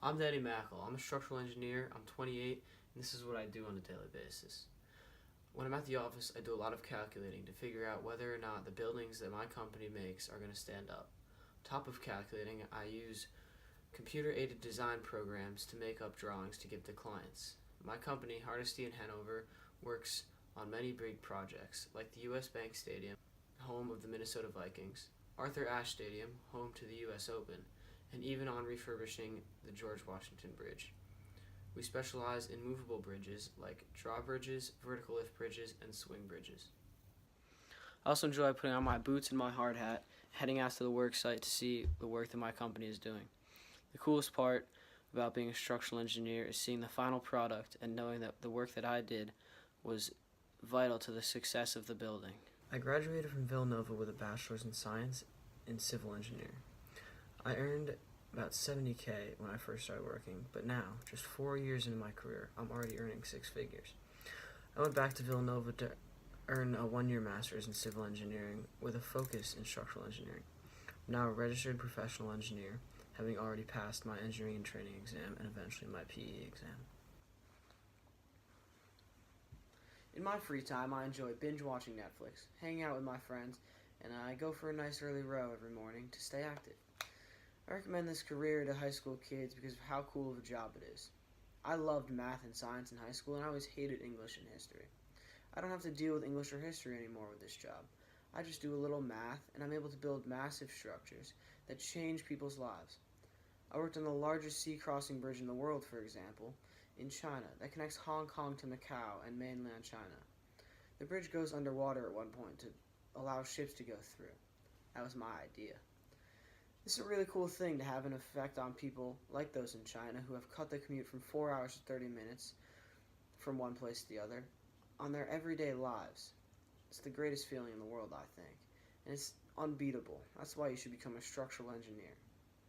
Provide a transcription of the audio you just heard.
I'm Danny Mackel. I'm a structural engineer. I'm 28, and this is what I do on a daily basis. When I'm at the office, I do a lot of calculating to figure out whether or not the buildings that my company makes are going to stand up. On top of calculating, I use computer-aided design programs to make up drawings to give to clients. My company, Hardesty in Hanover, works on many big projects, like the U.S. Bank Stadium, home of the Minnesota Vikings, Arthur Ashe Stadium, home to the U.S. Open, and even on refurbishing the George Washington Bridge. We specialize in movable bridges like drawbridges, vertical lift bridges, and swing bridges. I also enjoy putting on my boots and my hard hat, heading out to the work site to see the work that my company is doing. The coolest part about being a structural engineer is seeing the final product and knowing that the work that I did was vital to the success of the building. I graduated from Villanova with a bachelor's in science in civil engineering. I earned about $70K when I first started working, but now, just 4 years into my career, I'm already earning six figures. I went back to Villanova to earn a one-year master's in civil engineering with a focus in structural engineering. I'm now a registered professional engineer, having already passed my engineering and training exam and eventually my PE exam. In my free time, I enjoy binge watching Netflix, hanging out with my friends, and I go for a nice early row every morning to stay active. I recommend this career to high school kids because of how cool of a job it is. I loved math and science in high school, and I always hated English and history. I don't have to deal with English or history anymore with this job. I just do a little math, and I'm able to build massive structures that change people's lives. I worked on the largest sea crossing bridge in the world, for example, in China, that connects Hong Kong to Macau and mainland China. The bridge goes underwater at one point to allow ships to go through. That was my idea. This is a really cool thing to have an effect on people like those in China who have cut the commute from 4 hours to 30 minutes from one place to the other on their everyday lives. It's the greatest feeling in the world, I think, and it's unbeatable. That's why you should become a structural engineer.